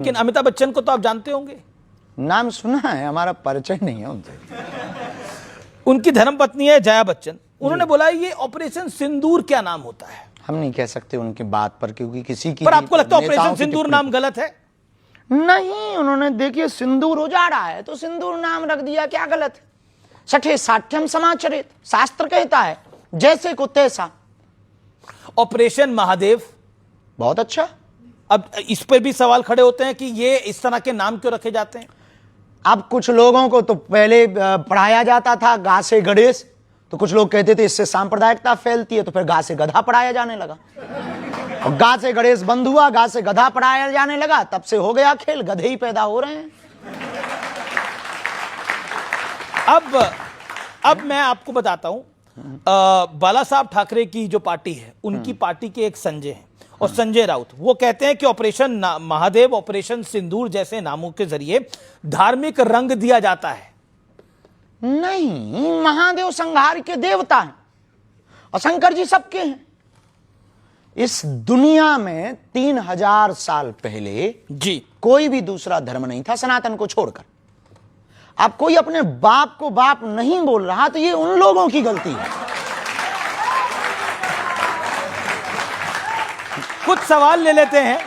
लेकिन अमिताभ बच्चन को तो आप जानते होंगे, नाम सुना है, हमारा परिचय नहीं है उनसे। उनकी धर्मपत्नी है जया बच्चन। उन्होंने बोला ये ऑपरेशन सिंदूर क्या नाम होता है? हम नहीं कह सकते उनकी बात पर, क्योंकि किसी की पर आपको लगता है ऑपरेशन सिंदूर नाम गलत है? नहीं, उन्होंने देखिए सिंदूर उजाड़ा है तो सिंदूर नाम रख दिया, क्या गलत है? सठे साठ्यम समाचरित, शास्त्र कहता है जैसे को तैसा। ऑपरेशन महादेव, बहुत अच्छा। अब इस पर भी सवाल खड़े होते हैं कि ये इस तरह के नाम क्यों रखे जाते हैं? अब कुछ लोगों को तो पहले पढ़ाया जाता था गा से गणेश, तो कुछ लोग कहते थे इससे सांप्रदायिकता फैलती है, तो फिर गा से गधा पढ़ाया जाने लगा। और गा से गणेश बंद हुआ, गा से गधा पढ़ाया जाने लगा, तब से हो गया खेल, गधे ही पैदा हो रहे हैं। अब मैं आपको बताता हूं, बाला साहब ठाकरे की जो पार्टी है, उनकी पार्टी के एक संजय हैं और संजय राउत, वो कहते हैं कि ऑपरेशन महादेव, ऑपरेशन सिंदूर जैसे नामों के जरिए धार्मिक रंग दिया जाता है। नहीं, महादेव संहार के देवता हैं और शंकर जी सबके हैं। इस दुनिया में 3000 साल पहले जी कोई भी दूसरा धर्म नहीं था सनातन को छोड़कर। अब कोई अपने बाप को बाप नहीं बोल रहा तो ये उन लोगों की गलती है। कुछ सवाल ले लेते हैं।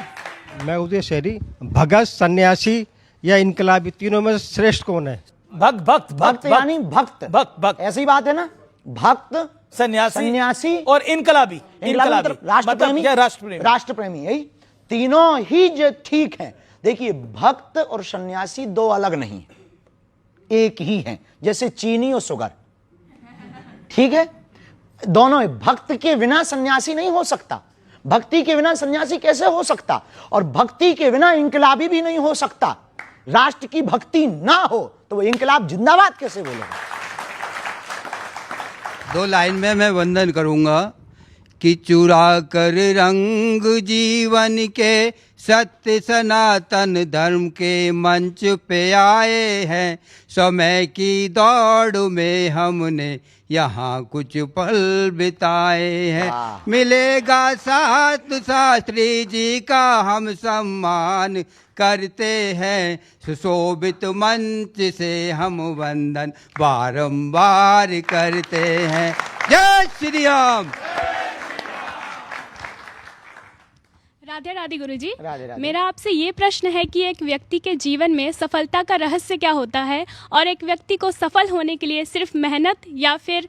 मैं उदय शहरी, भगत, सन्यासी या इनकलाबी, तीनों में श्रेष्ठ कौन है? भक्त यानी भक्त, भक्त ऐसी बात है ना, भक्त, सन्यासी और इनकलाबी राष्ट्रप्रेमी, राष्ट्रप्रेमी, यही तीनों ही जो ठीक हैं। देखिए, भक्त और सन्यासी दो अलग नहीं है, एक ही हैं, जैसे चीनी और शुगर, ठीक है? दोनों है। भक्त के बिना सन्यासी नहीं हो सकता, भक्ति के बिना सन्यासी कैसे हो सकता, और भक्ति के बिना इनकलाबी भी नहीं हो सकता। राष्ट्र की भक्ति ना हो तो वो इनकलाब जिंदाबाद कैसे बोलेगा? दो लाइन में मैं वंदन करूंगा कि चुरा कर रंग जीवन के सत्य सनातन धर्म के मंच पे आए हैं। समय की दौड़ में हमने यहाँ कुछ पल बिताए हैं। मिलेगा साथ शास्त्री जी का हम सम्मान करते हैं। सुशोभित मंच से हम वंदन बारंबार करते हैं। जय श्री राम। राधे राधे गुरुजी। राधे राधे। मेरा आपसे ये प्रश्न है कि एक व्यक्ति के जीवन में सफलता का रहस्य क्या होता है, और एक व्यक्ति को सफल होने के लिए सिर्फ मेहनत या फिर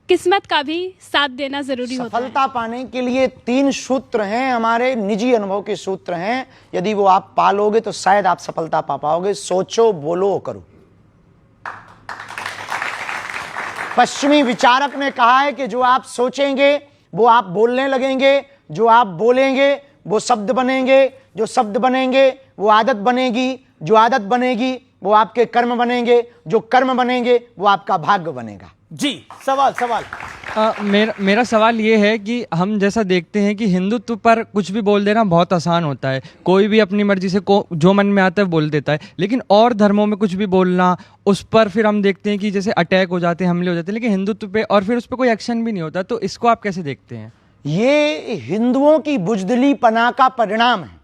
किस्मत का भी साथ देना जरूरी होता है? सफलता पाने के लिए 3 सूत्र हैं, हमारे निजी अनुभव के सूत्र हैं। यदि वो आप पालोगे तो शायद आप सफलता पा पाओगे। सोचो, बोलो, करो। पश्चिमी विचारक ने कहा है कि जो आप सोचेंगे वो आप बोलने लगेंगे, जो आप बोलेंगे वो शब्द बनेंगे, जो शब्द बनेंगे वो आदत बनेगी, जो आदत बनेगी वो आपके कर्म बनेंगे, जो कर्म बनेंगे वो आपका भाग्य बनेगा। जी सवाल मेरा सवाल ये है कि हम जैसा देखते हैं कि हिंदुत्व पर कुछ भी बोल देना बहुत आसान होता है, कोई भी अपनी मर्जी से जो मन में आता है बोल देता है, लेकिन और धर्मों में कुछ भी बोलना, उस पर फिर हम देखते हैं कि जैसे अटैक हो जाते हैं, हमले हो जाते हैं, लेकिन हिंदुत्व पे और फिर उस पर कोई एक्शन भी नहीं होता। तो इसको आप कैसे देखते हैं? ये हिंदुओं की बुजदिली पना का परिणाम है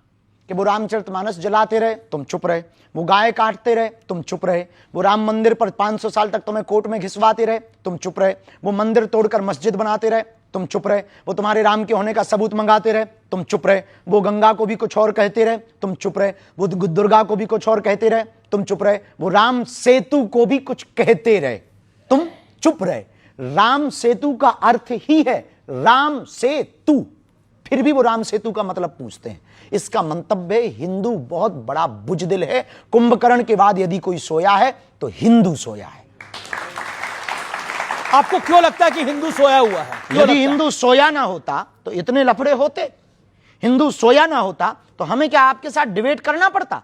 कि वो रामचरितमानस जलाते रहे, तुम चुप रहे, वो गाय काटते रहे, तुम चुप रहे, वो राम मंदिर पर 500 साल तक तुम्हें कोर्ट में घिसवाते रहे, तुम चुप रहे, वो मंदिर तोड़कर मस्जिद बनाते रहे, तुम चुप रहे, वो तुम्हारे राम के होने का सबूत मंगाते रहे, तुम चुप रहे, वो गंगा को भी कुछ और कहते रहे, तुम चुप रहे, वो दुर्गा को भी कुछ और कहते रहे, तुम चुप रहे, वो राम सेतु को भी कुछ कहते रहे, तुम चुप रहे। राम सेतु का अर्थ ही है राम सेतु, फिर भी वो राम सेतु का मतलब पूछते हैं। इसका मंतव्य है हिंदू बहुत बड़ा बुजदिल है। कुंभकर्ण के बाद यदि कोई सोया है तो हिंदू सोया है। आपको क्यों लगता है कि हिंदू सोया हुआ है? यदि हिंदू सोया ना होता तो इतने लफड़े होते? हिंदू सोया ना होता तो हमें क्या आपके साथ डिबेट करना पड़ता?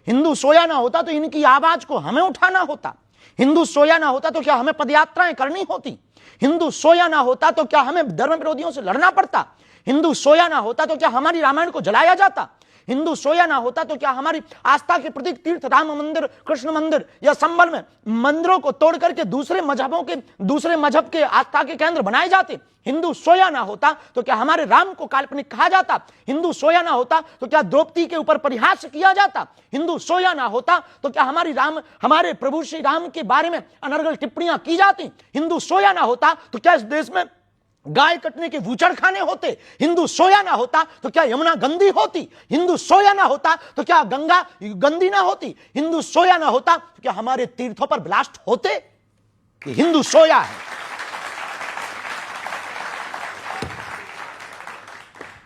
हिंदू सोया ना होता तो इनकी आवाज को हमें उठाना होता? हिंदू सोया ना होता तो क्या हमें पदयात्राएं करनी होती? हिंदू सोया ना होता तो क्या हमें धर्म विरोधियों से लड़ना पड़ता? हिंदू सोया ना होता तो क्या हमारी रामायण को जलाया जाता? हिंदू सोया ना होता तो क्या हमारी आस्था के प्रतीक तीर्थ राम मंदिर, कृष्ण मंदिर या संबल में मंदिरों को तोड़ करके दूसरे मजहब के आस्था के केंद्र बनाए जाते? हिंदू सोया ना होता तो क्या हमारे राम को काल्पनिक कहा जाता? हिंदू सोया ना होता तो क्या द्रौपदी के ऊपर परिहास किया जाता? हिंदू सोया ना होता तो क्या हमारे प्रभु श्री राम के बारे में अनर्गल टिप्पणियां की जाती? हिंदू सोया ना होता तो क्या इस देश में गाय कटने के वूचड़ खाने होते? हिंदू सोया ना होता तो क्या यमुना गंदी होती? हिंदू सोया ना होता तो क्या गंगा गंदी ना होती? हिंदू सोया ना होता तो क्या हमारे तीर्थों पर ब्लास्ट होते? कि हिंदू सोया है।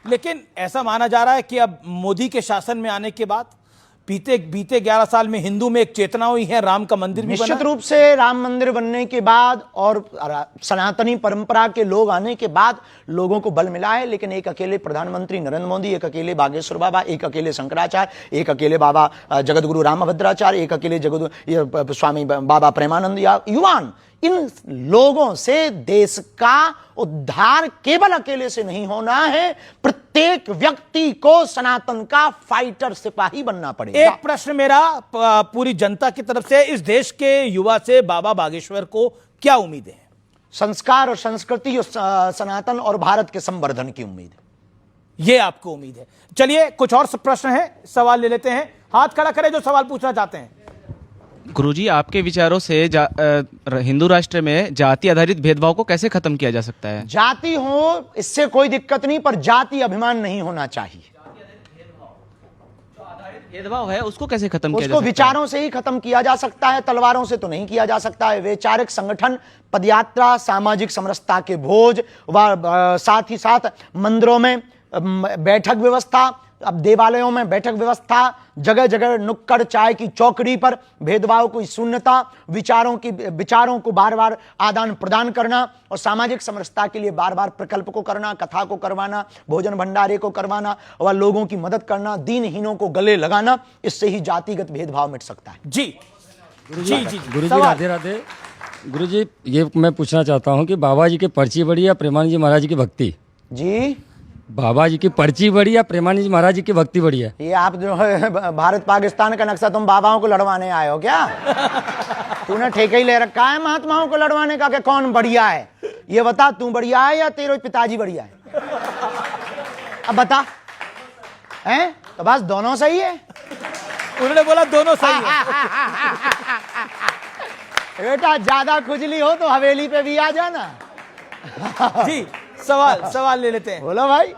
लेकिन ऐसा माना जा रहा है कि अब मोदी के शासन में आने के बाद बीते 11 साल में हिंदू में एक चेतना हुई है, राम का मंदिर भी बना। निश्चित रूप से राम मंदिर बनने के बाद और सनातनी परंपरा के लोग आने के बाद लोगों को बल मिला है, लेकिन एक अकेले प्रधानमंत्री नरेंद्र मोदी, एक अकेले बागेश्वर बाबा, एक अकेले शंकराचार्य, एक अकेले बाबा जगतगुरु रामभद्राचार्य, एक अकेले स्वामी बाबा प्रेमानंद या युवान, इन लोगों से देश का उद्धार केवल अकेले से नहीं होना है। प्रत्येक व्यक्ति को सनातन का फाइटर सिपाही बनना पड़ेगा। एक प्रश्न मेरा पूरी जनता की तरफ से, इस देश के युवा से बाबा बागेश्वर को क्या उम्मीदें हैं? संस्कार और संस्कृति और सनातन और भारत के संवर्धन की उम्मीद है। ये आपको उम्मीद है। चलिए कुछ और प्रश्न है, सवाल ले लेते हैं। हाथ खड़ा करें जो सवाल पूछना चाहते हैं। गुरुजी, आपके विचारों से हिंदू राष्ट्र में जाति आधारित भेदभाव को कैसे खत्म किया जा सकता है? जाति हो इससे कोई दिक्कत नहीं, पर जाति अभिमान नहीं होना चाहिए। भेदभाव है उसको कैसे खत्म किया जा उसको सकता है? विचारों से ही खत्म किया जा सकता है, तलवारों से तो नहीं किया जा सकता है। वैचारिक संगठन, पदयात्रा, सामाजिक समरसता के भोज व साथ ही साथ मंदिरों में बैठक व्यवस्था, अब देवालयों में बैठक व्यवस्था, जगह जगह नुक्कड़ चाय की चौकड़ी पर भेदभाव की शून्यता, विचारों को बार बार आदान प्रदान करना और सामाजिक समरसता के लिए बार बार प्रकल्प को करना, कथा को करवाना, भोजन भंडारे को करवाना और लोगों की मदद करना, दीनहीनों को गले लगाना, इससे ही जातिगत भेदभाव मिट सकता है। जी जी जी गुरुजी राधे राधे। गुरुजी, ये मैं पूछना चाहता हूँ कि बाबा जी की पर्ची बड़ी या प्रेमानंद जी महाराज की भक्ति? जी, बाबा जी की पर्ची बड़ी या प्रेमानंद जी महाराज जी की भक्ति बड़ी है? ये आप जो है भारत पाकिस्तान का नक्शा तुम बाबाओं को लड़वाने आए हो क्या? तूने ठेके ही ले रखा है महात्माओं को लड़वाने का कि कौन बढ़िया है? ये बता, तू बढ़िया है या तेरे पिताजी बढ़िया है? अब बता, हैं? तो बस दोनों सही है। उन्होंने बोला दोनों सही है। बेटा ज्यादा खुजली हो तो हवेली पे भी आ जाना। जी सवाल ले लेते हैं। बोलो भाई।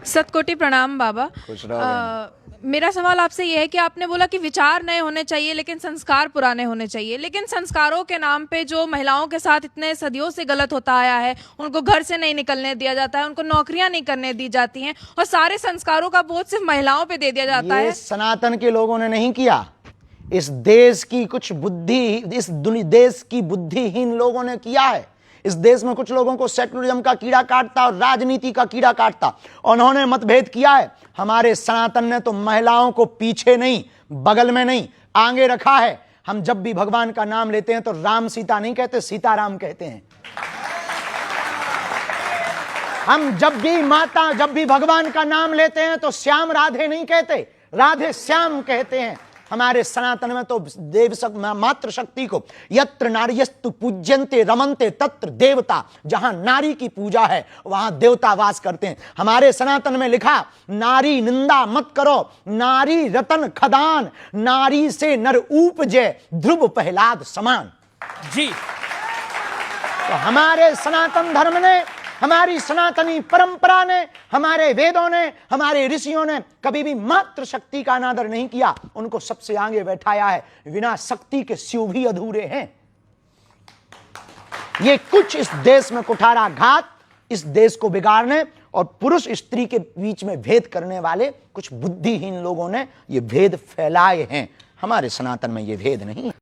सतकोटि प्रणाम बाबा। मेरा सवाल आपसे यह है कि आपने बोला कि विचार नए होने चाहिए लेकिन संस्कार पुराने होने चाहिए, लेकिन संस्कारों के नाम पे जो महिलाओं के साथ इतने सदियों से गलत होता आया है, उनको घर से नहीं निकलने दिया जाता है, उनको नौकरियां नहीं करने दी जाती हैं और सारे संस्कारों का बोझ सिर्फ महिलाओं पे दे दिया जाता है। सनातन के लोगों ने नहीं किया, इस देश की देश की बुद्धिहीन लोगों ने किया है। इस देश में कुछ लोगों को सेकुलरिज्म का कीड़ा काटता और राजनीति का कीड़ा काटता, उन्होंने मतभेद किया है। हमारे सनातन ने तो महिलाओं को पीछे नहीं, बगल में नहीं, आगे रखा है। हम जब भी भगवान का नाम लेते हैं तो राम सीता नहीं कहते, सीताराम कहते हैं। हम जब भी भगवान का नाम लेते हैं तो श्याम राधे नहीं कहते, राधे श्याम कहते हैं। हमारे सनातन में तो मातृ शक्ति को यत्र नार्यस्तु पूज्यन्ते रमन्ते तत्र देवता, जहां नारी की पूजा है वहां देवता वास करते हैं। हमारे सनातन में लिखा, नारी निंदा मत करो, नारी रतन खदान, नारी से नर उपजे ध्रुव प्रहलाद समान। जी, तो हमारे सनातन धर्म ने, हमारी सनातनी परंपरा ने, हमारे वेदों ने, हमारे ऋषियों ने कभी भी मातृ शक्ति का अनादर नहीं किया, उनको सबसे आगे बैठाया है। बिना शक्ति के शिव भी अधूरे हैं। ये कुछ इस देश में कुठाराघात, इस देश को बिगाड़ने और पुरुष स्त्री के बीच में भेद करने वाले कुछ बुद्धिहीन लोगों ने ये भेद फैलाए हैं। हमारे सनातन में ये भेद नहीं है।